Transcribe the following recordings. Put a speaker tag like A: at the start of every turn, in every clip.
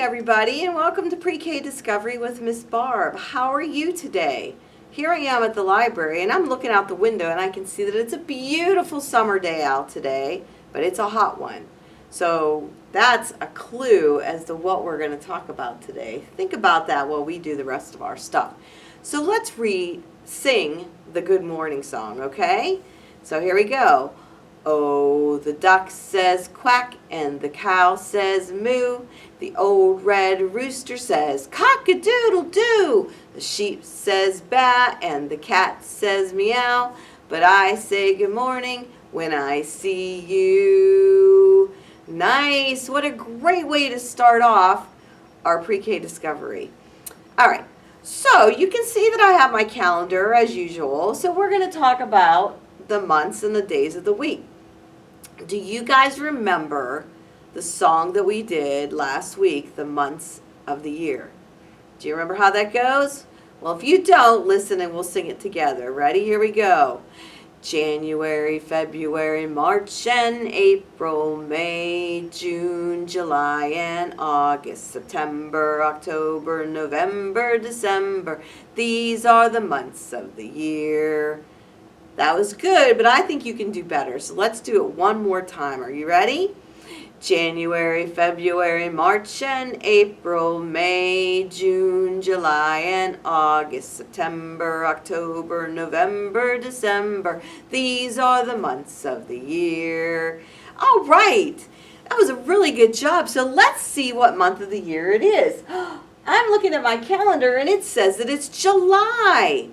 A: everybody, and welcome to Pre-K Discovery with Miss Barb. How are you today? Here I am at the library, and I'm looking out the window, and I can see that it's a beautiful summer day out today, but it's a hot one. So that's a clue as to what we're going to talk about today. Think about that while we do the rest of our stuff. So let's sing the good morning song, okay? So here we go. Oh, the duck says quack and the cow says moo. The old red rooster says cock-a-doodle-doo. The sheep says ba and the cat says meow. But I say good morning when I see you. Nice. What a great way to start off our pre-K discovery. All right. So you can see that I have my calendar as usual. So we're going to talk about the months and the days of the week. Do you guys remember the song that we did last week, the months of the year? Do you remember how that goes? Well, if you don't, listen and we'll sing it together. Ready? Here we go. January, February, March and April, May, June, July and August, September, October, November, December. These are the months of the year. That was good, but I think you can do better. So let's do it one more time. Are you ready? January, February, March and April, May, June, July and August, September, October, November, December. These are the months of the year. All right. That was a really good job. So let's see what month of the year it is. I'm looking at my calendar and it says that it's July.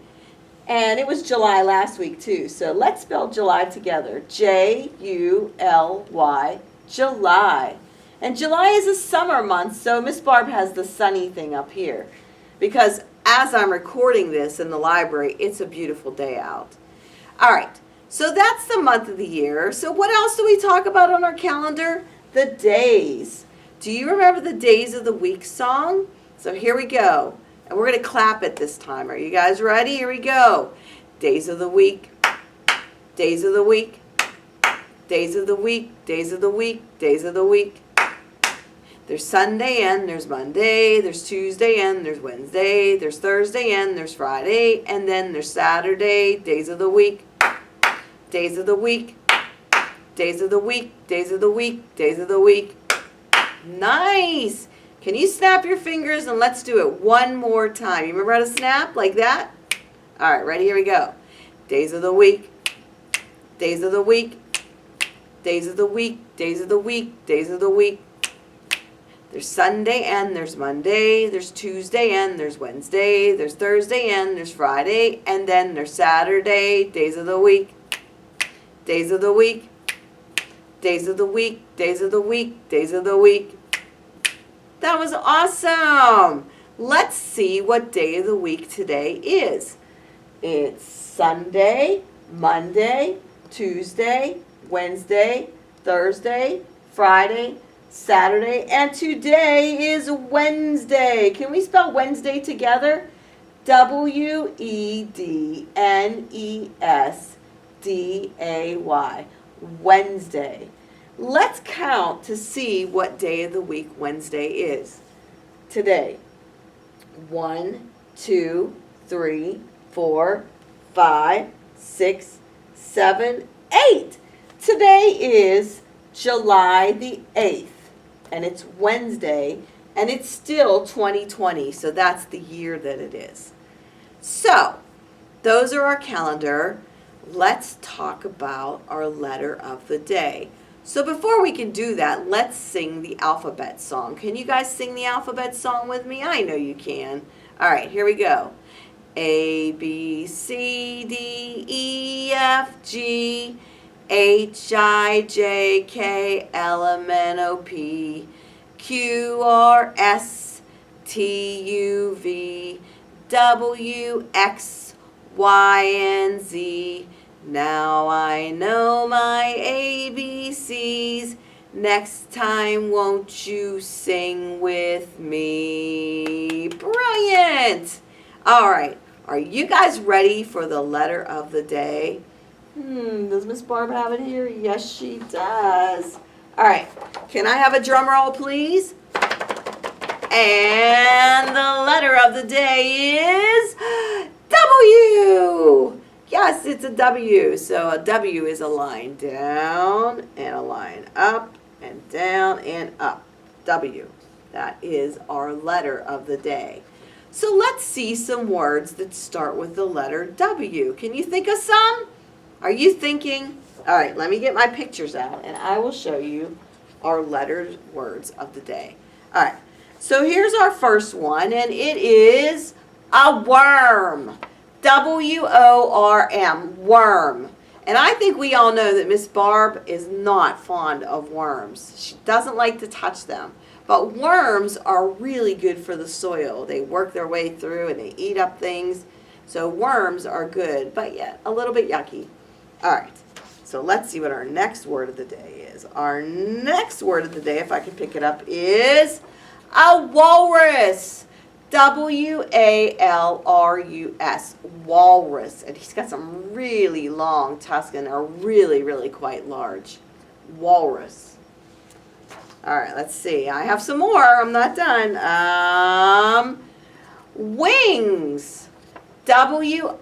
A: And it was July last week too. So let's spell July together. J-U-L-Y, July. And July is a summer month, so Miss Barb has the sunny thing up here. Because as I'm recording this in the library, it's a beautiful day out. All right, so that's the month of the year. So what else do we talk about on our calendar? The days. Do you remember the days of the week song? So here we go. And we're going to clap it this time. Are you guys ready? Here we go. Days of the week. Days of the week. Days of the week. Days of the week. Days of the week. There's Sunday and there's Monday. There's Tuesday and there's Wednesday. There's Thursday and there's Friday. And then there's Saturday. Days of the week. Days of the week. Days of the week. Days of the week. Days of the week. Nice. Can you snap your fingers and let's do it one more time. You remember how to snap like that? All right, ready? Here we go. Days of the week. Days of the week. Days of the week. Days of the week. Days of the week. There's Sunday and there's Monday. There's Tuesday and there's Wednesday. There's Thursday and there's Friday. And then there's Saturday. Days of the week. Days of the week. Days of the week. Days of the week. Days of the week. That was awesome. Let's see what day of the week today is. It's Sunday, Monday, Tuesday, Wednesday, Thursday, Friday, Saturday, and today is Wednesday. Can we spell Wednesday together? W-E-D-N-E-S-D-A-Y. Wednesday. Let's count to see what day of the week Wednesday is. Today. 1, 2, 3, 4, 5, 6, 7, 8. Today is July the 8th, and it's Wednesday, and it's still 2020, so that's the year that it is. So, those are our calendar. Let's talk about our letter of the day. So before we can do that, let's sing the alphabet song. Can you guys sing the alphabet song with me? I know you can. All right, here we go. A, B, C, D, E, F, G, H, I, J, K, L, M, N, O, P, Q, R, S, T, U, V, W, X, Y, and Z. Now I know my ABCs. Next time, won't you sing with me? Brilliant! All right, are you guys ready for the letter of the day? Does Miss Barb have it here? Yes, she does. All right, can I have a drum roll, please? And the letter of the day is W. Yes, it's a W. So a W is a line down and a line up and down and up. W. That is our letter of the day. So let's see some words that start with the letter W. Can you think of some? Are you thinking? All right, let me get my pictures out and I will show you our lettered words of the day. All right, so here's our first one, and it is a worm. W-O-R-M, worm. And I think we all know that Miss Barb is not fond of worms. She doesn't like to touch them. But worms are really good for the soil. They work their way through and they eat up things. So worms are good, but yet a little bit yucky. All right, so let's see what our next word of the day is. Our next word of the day, if I can pick it up, is a walrus. W-A-L-R-U-S, walrus. And he's got some really long tusks and are really, really quite large. Walrus. All right, let's see. I have some more. I'm not done. Wings. W-I-N-G-S,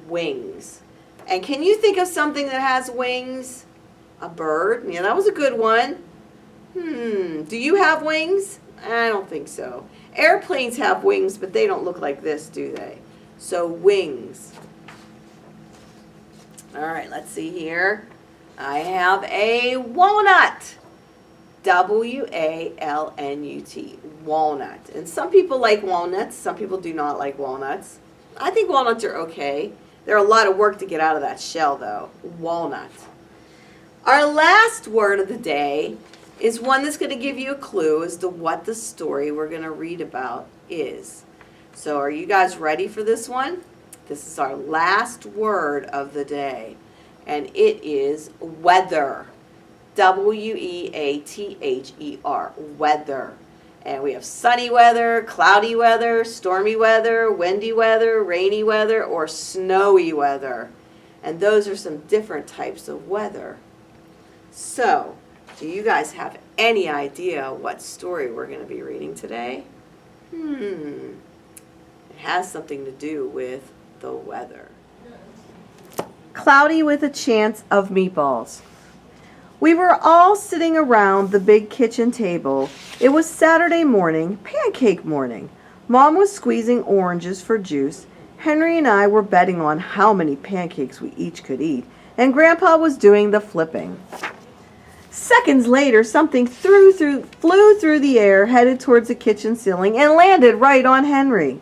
A: wings. And can you think of something that has wings? A bird? Yeah, that was a good one. Do you have wings? I don't think so. Airplanes have wings, but they don't look like this, do they? So wings. All right, let's see here. I have a walnut. W-A-L-N-U-T, walnut. And some people like walnuts. Some people do not like walnuts. I think walnuts are okay. They're a lot of work to get out of that shell, though. Walnut. Our last word of the day is one that's going to give you a clue as to what the story we're going to read about is. So are you guys ready for this one? This is our last word of the day, and it is weather. W-E-A-T-H-E-R, weather. And we have sunny weather, cloudy weather, stormy weather, windy weather, rainy weather, or snowy weather. And those are some different types of weather. So, do you guys have any idea what story we're going to be reading today? It has something to do with the weather. Cloudy with a chance of meatballs. We were all sitting around the big kitchen table. It was Saturday morning, pancake morning. Mom was squeezing oranges for juice. Henry and I were betting on how many pancakes we each could eat, and Grandpa was doing the flipping. Seconds later, something flew through the air, headed towards the kitchen ceiling, and landed right on Henry.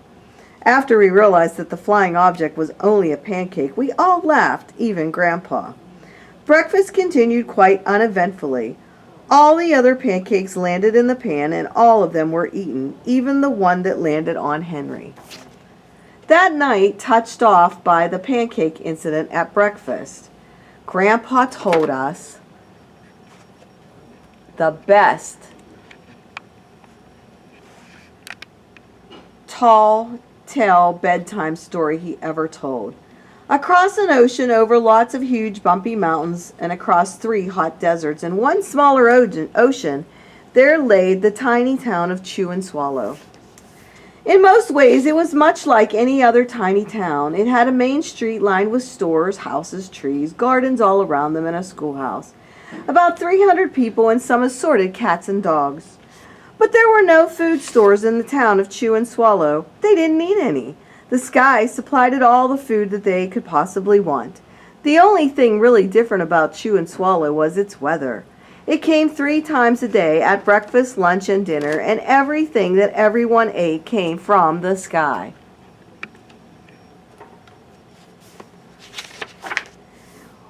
A: After we realized that the flying object was only a pancake, we all laughed, even Grandpa. Breakfast continued quite uneventfully. All the other pancakes landed in the pan, and all of them were eaten, even the one that landed on Henry. That night, touched off by the pancake incident at breakfast, Grandpa told us the best tall tale bedtime story he ever told. Across an ocean, over lots of huge bumpy mountains, and across 3 hot deserts and 1 smaller ocean, there lay the tiny town of Chew and Swallow. In most ways, it was much like any other tiny town. It had a main street lined with stores, houses, trees, gardens all around them, and a schoolhouse. About 300 people and some assorted cats and dogs. But there were no food stores in the town of Chew and Swallow. They didn't need any. The sky supplied it all the food that they could possibly want. The only thing really different about Chew and Swallow was its weather. It came 3 times a day at breakfast, lunch, and dinner, and everything that everyone ate came from the sky.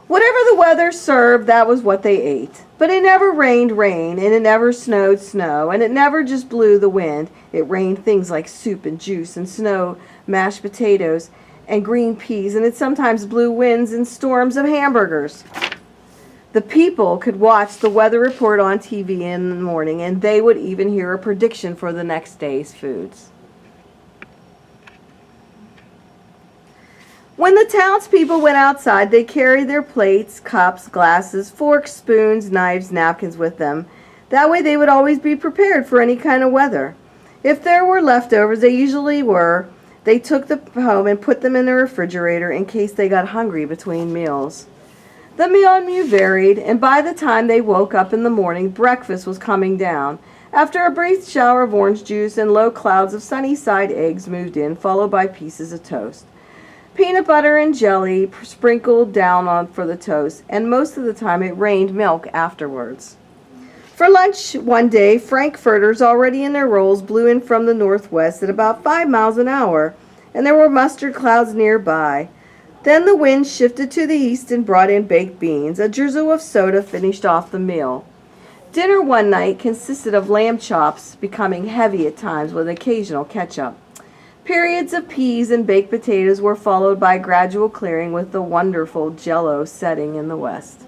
A: Whatever the weather served, that was what they ate. But it never rained rain, and it never snowed snow, and it never just blew the wind. It rained things like soup and juice and snow, mashed potatoes, and green peas, and it sometimes blew winds and storms of hamburgers. The people could watch the weather report on TV in the morning, and they would even hear a prediction for the next day's foods. When the townspeople went outside, they carried their plates, cups, glasses, forks, spoons, knives, napkins with them. That way they would always be prepared for any kind of weather. If there were leftovers, they usually were, they took them home and put them in the refrigerator in case they got hungry between meals. The menu varied, and by the time they woke up in the morning, breakfast was coming down. After a brief shower of orange juice and low clouds of sunny-side eggs moved in, followed by pieces of toast. Peanut butter and jelly sprinkled down on for the toast, and most of the time it rained milk afterwards. For lunch one day, frankfurters already in their rolls blew in from the northwest at about 5 miles an hour, and there were mustard clouds nearby. Then the wind shifted to the east and brought in baked beans. A drizzle of soda finished off the meal. Dinner one night consisted of lamb chops, becoming heavy at times with occasional ketchup. Periods of peas and baked potatoes were followed by gradual clearing with the wonderful Jell-O setting in the west.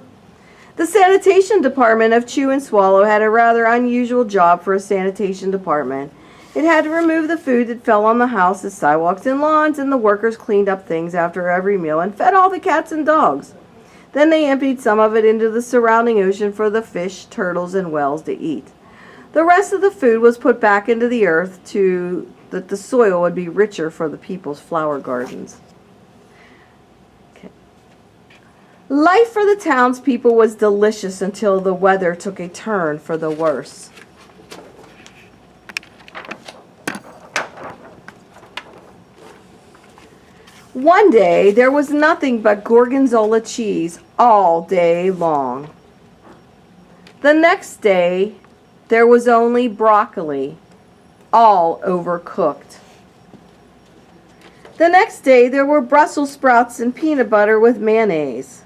A: The sanitation department of Chew and Swallow had a rather unusual job for a sanitation department. It had to remove the food that fell on the houses, sidewalks, and lawns, and the workers cleaned up things after every meal and fed all the cats and dogs. Then they emptied some of it into the surrounding ocean for the fish, turtles, and whales to eat. The rest of the food was put back into the earth that the soil would be richer for the people's flower gardens. Life for the townspeople was delicious until the weather took a turn for the worse. One day, there was nothing but gorgonzola cheese all day long. The next day, there was only broccoli, all overcooked. The next day, there were Brussels sprouts and peanut butter with mayonnaise.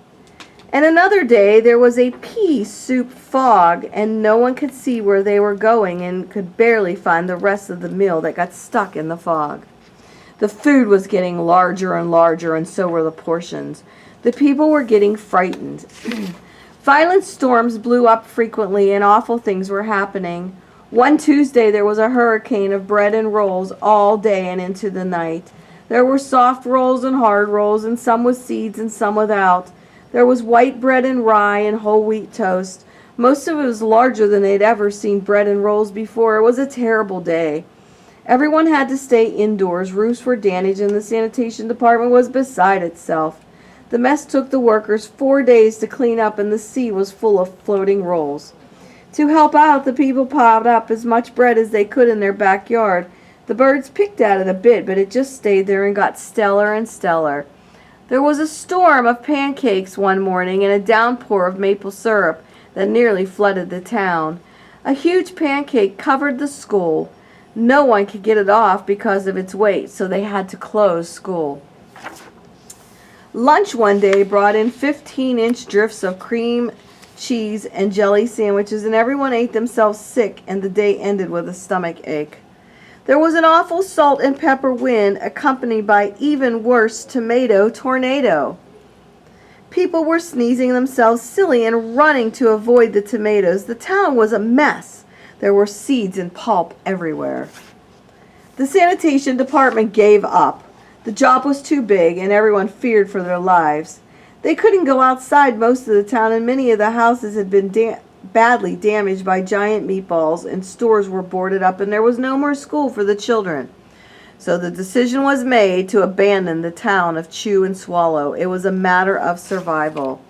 A: And another day, there was a pea soup fog, and no one could see where they were going and could barely find the rest of the meal that got stuck in the fog. The food was getting larger and larger, and so were the portions. The people were getting frightened. Violent storms blew up frequently, and awful things were happening. One Tuesday, there was a hurricane of bread and rolls all day and into the night. There were soft rolls and hard rolls, and some with seeds and some without. There was white bread and rye and whole wheat toast. Most of it was larger than they'd ever seen bread and rolls before. It was a terrible day. Everyone had to stay indoors. Roofs were damaged, and the sanitation department was beside itself. The mess took the workers 4 days to clean up, and the sea was full of floating rolls. To help out, the people piled up as much bread as they could in their backyard. The birds picked at it a bit, but it just stayed there and got stellar and stellar. There was a storm of pancakes one morning and a downpour of maple syrup that nearly flooded the town. A huge pancake covered the school. No one could get it off because of its weight, so they had to close school. Lunch one day brought in 15-inch drifts of cream, cheese, and jelly sandwiches, and everyone ate themselves sick, and the day ended with a stomach ache. There was an awful salt and pepper wind, accompanied by even worse tomato tornado. People were sneezing themselves silly and running to avoid the tomatoes. The town was a mess. There were seeds and pulp everywhere. The sanitation department gave up. The job was too big, and everyone feared for their lives. They couldn't go outside most of the town, and many of the houses had been badly damaged by giant meatballs, and stores were boarded up, and there was no more school for the children. So the decision was made to abandon the town of Chew and Swallow. It was a matter of survival.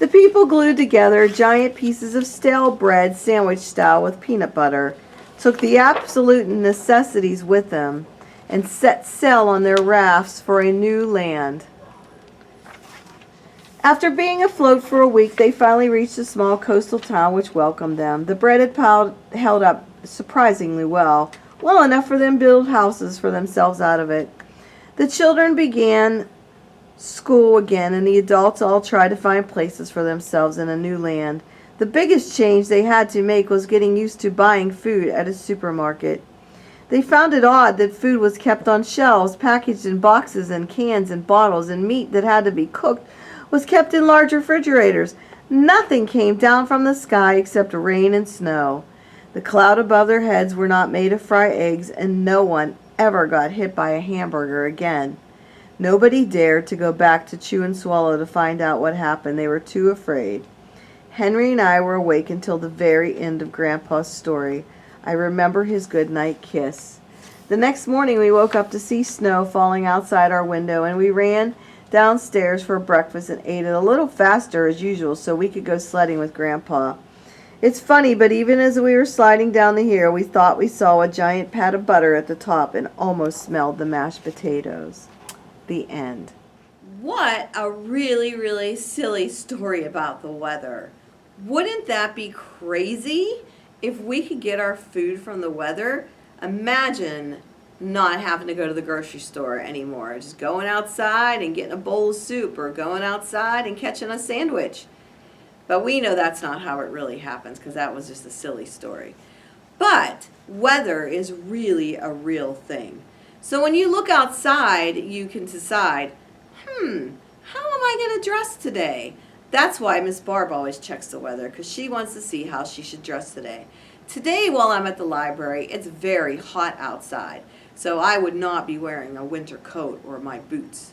A: The people glued together giant pieces of stale bread, sandwich style with peanut butter, took the absolute necessities with them, and set sail on their rafts for a new land. After being afloat for a week, they finally reached a small coastal town which welcomed them. The bread had held up surprisingly well enough for them to build houses for themselves out of it. The children began school again, and the adults all tried to find places for themselves in a new land. The biggest change they had to make was getting used to buying food at a supermarket. They found it odd that food was kept on shelves, packaged in boxes and cans and bottles, and meat that had to be cooked was kept in large refrigerators. Nothing came down from the sky except rain and snow. The cloud above their heads were not made of fry eggs, and no one ever got hit by a hamburger again. Nobody dared to go back to Chew and Swallow to find out what happened. They were too afraid. Henry and I were awake until the very end of Grandpa's story. I remember his goodnight kiss. The next morning we woke up to see snow falling outside our window, and we ran downstairs for breakfast and ate it a little faster as usual so we could go sledding with Grandpa. It's funny, but even as we were sliding down the hill, we thought we saw a giant pat of butter at the top and almost smelled the mashed potatoes. The end. What a really, really silly story about the weather. Wouldn't that be crazy if we could get our food from the weather? Imagine not having to go to the grocery store anymore. Just going outside and getting a bowl of soup, or going outside and catching a sandwich. But we know that's not how it really happens, because that was just a silly story. But weather is really a real thing. So when you look outside, you can decide, how am I going to dress today? That's why Miss Barb always checks the weather, because she wants to see how she should dress today. Today, while I'm at the library, it's very hot outside, so I would not be wearing a winter coat or my boots.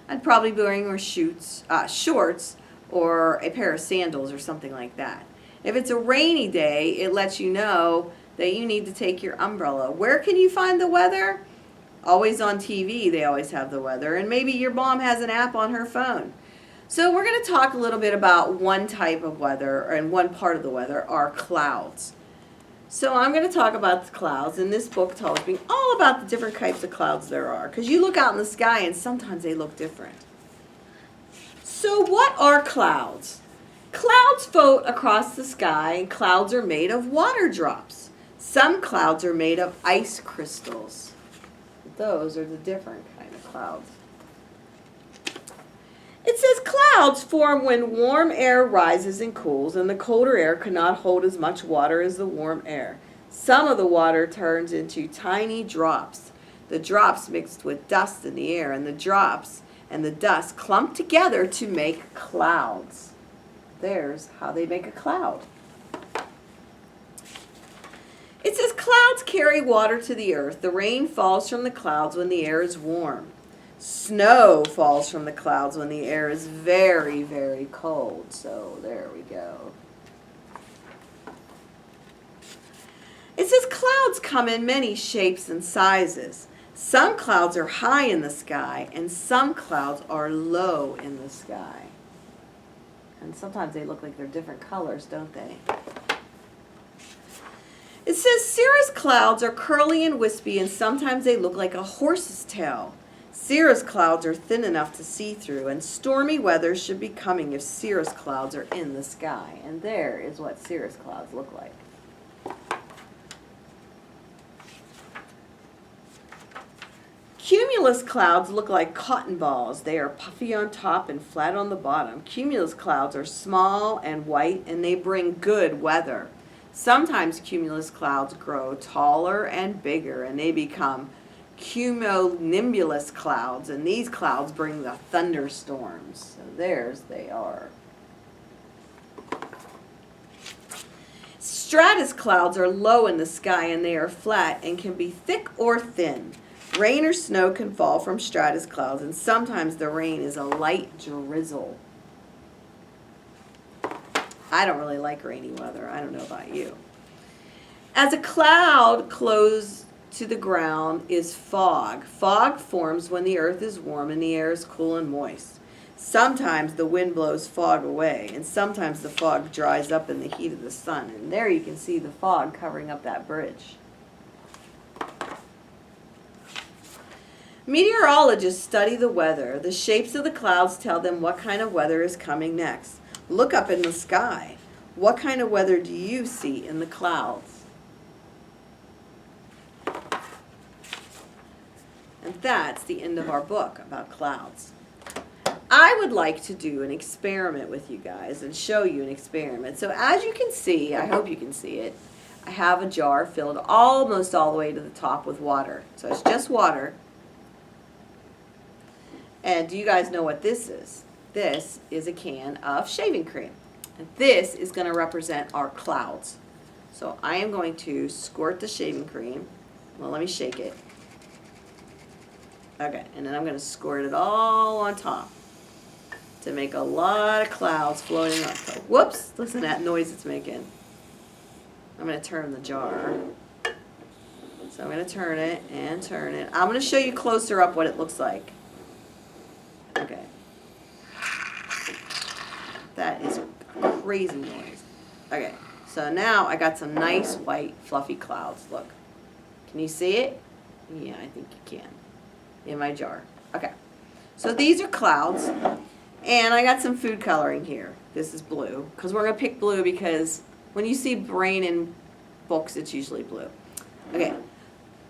A: I'd probably be wearing my shorts, or a pair of sandals or something like that. If it's a rainy day, it lets you know that you need to take your umbrella. Where can you find the weather? Always on TV, they always have the weather, and maybe your mom has an app on her phone. So we're going to talk a little bit about one type of weather, and one part of the weather are clouds. So I'm going to talk about the clouds, and this book tells me all about the different types of clouds there are, because you look out in the sky and sometimes they look different. So what are clouds? Clouds float across the sky, and clouds are made of water drops. Some clouds are made of ice crystals. Those are the different kind of clouds. It says clouds form when warm air rises and cools, and the colder air cannot hold as much water as the warm air. Some of the water turns into tiny drops. The drops mixed with dust in the air, and the drops and the dust clump together to make clouds. There's how they make a cloud. It says clouds carry water to the earth. The rain falls from the clouds when the air is warm. Snow falls from the clouds when the air is very, very cold. So there we go. It says clouds come in many shapes and sizes. Some clouds are high in the sky, and some clouds are low in the sky. And sometimes they look like they're different colors, don't they? It says cirrus clouds are curly and wispy, and sometimes they look like a horse's tail. Cirrus clouds are thin enough to see through, and stormy weather should be coming if cirrus clouds are in the sky. And there is what cirrus clouds look like. Cumulus clouds look like cotton balls. They are puffy on top and flat on the bottom. Cumulus clouds are small and white, and they bring good weather. Sometimes cumulus clouds grow taller and bigger, and they become cumulonimbus clouds, and these clouds bring the thunderstorms. So there's they are. Stratus clouds are low in the sky, and they are flat and can be thick or thin. Rain or snow can fall from stratus clouds, and sometimes the rain is a light drizzle. I don't really like rainy weather. I don't know about you. As a cloud close to the ground is fog. Fog forms when the earth is warm and the air is cool and moist. Sometimes the wind blows fog away, and sometimes the fog dries up in the heat of the sun. And there you can see the fog covering up that bridge. Meteorologists study the weather. The shapes of the clouds tell them what kind of weather is coming next. Look up in the sky. What kind of weather do you see in the clouds? And that's the end of our book about clouds. I would like to do an experiment with you guys and show you an experiment. So as you can see, I hope you can see it, I have a jar filled almost all the way to the top with water. So it's just water. And do you guys know what this is? This is a can of shaving cream. And this is going to represent our clouds. So I am going to squirt the shaving cream. Well, let me shake it. Okay, and then I'm going to squirt it all on top to make a lot of clouds floating up. Whoops, listen to that noise it's making. I'm going to turn the jar. So I'm going to turn it and turn it. I'm going to show you closer up what it looks like. Okay. That is a crazy noise. Okay, so now I got some nice white fluffy clouds. Look. Can you see it? Yeah, I think you can. In my jar. Okay. So these are clouds. And I got some food coloring here. This is blue. Because we're going to pick blue because when you see rain in books, it's usually blue. Okay.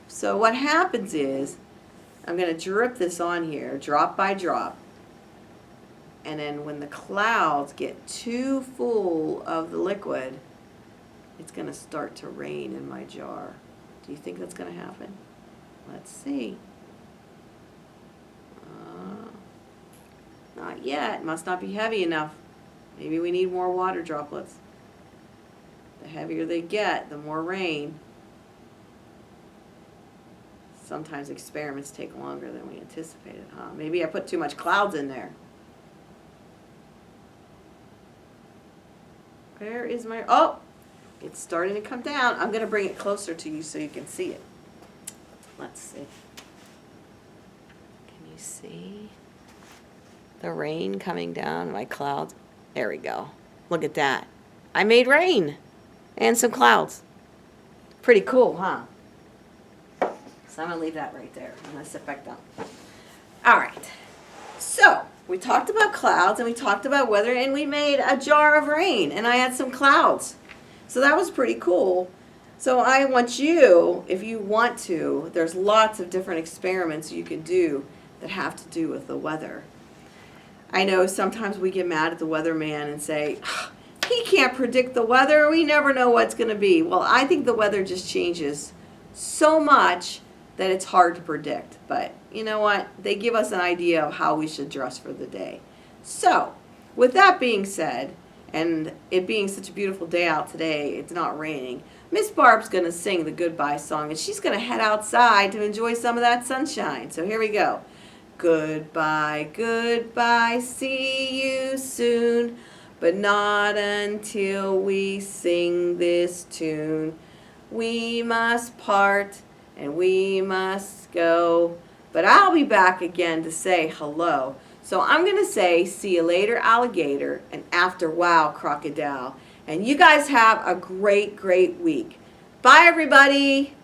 A: So what happens is, I'm going to drip this on here, drop by drop. And then when the clouds get too full of the liquid, it's going to start to rain in my jar. Do you think that's going to happen? Let's see. Not yet. It must not be heavy enough. Maybe we need more water droplets. The heavier they get, the more rain. Sometimes experiments take longer than we anticipated, huh? Maybe I put too much clouds in there. Where is my... Oh! It's starting to come down. I'm going to bring it closer to you so you can see it. Let's see. Can you see the rain coming down my clouds? There we go. Look at that. I made rain and some clouds. Pretty cool, huh? So I'm going to leave that right there. I'm going to sit back down. All right. So we talked about clouds and we talked about weather and we made a jar of rain and I had some clouds. So that was pretty cool. So I want you, if you want to, there's lots of different experiments you can do that have to do with the weather. I know sometimes we get mad at the weatherman and say, he can't predict the weather. We never know what's going to be. Well, I think the weather just changes so much that it's hard to predict. But you know what? They give us an idea of how we should dress for the day. So with that being said, and it being such a beautiful day out today, it's not raining, Miss Barb's going to sing the goodbye song, and she's going to head outside to enjoy some of that sunshine. So here we go. Goodbye, goodbye, see you soon, but not until we sing this tune. We must part and we must go, but I'll be back again to say hello. So I'm going to say, see you later, alligator, and after wow, crocodile. And you guys have a great, great week. Bye, everybody.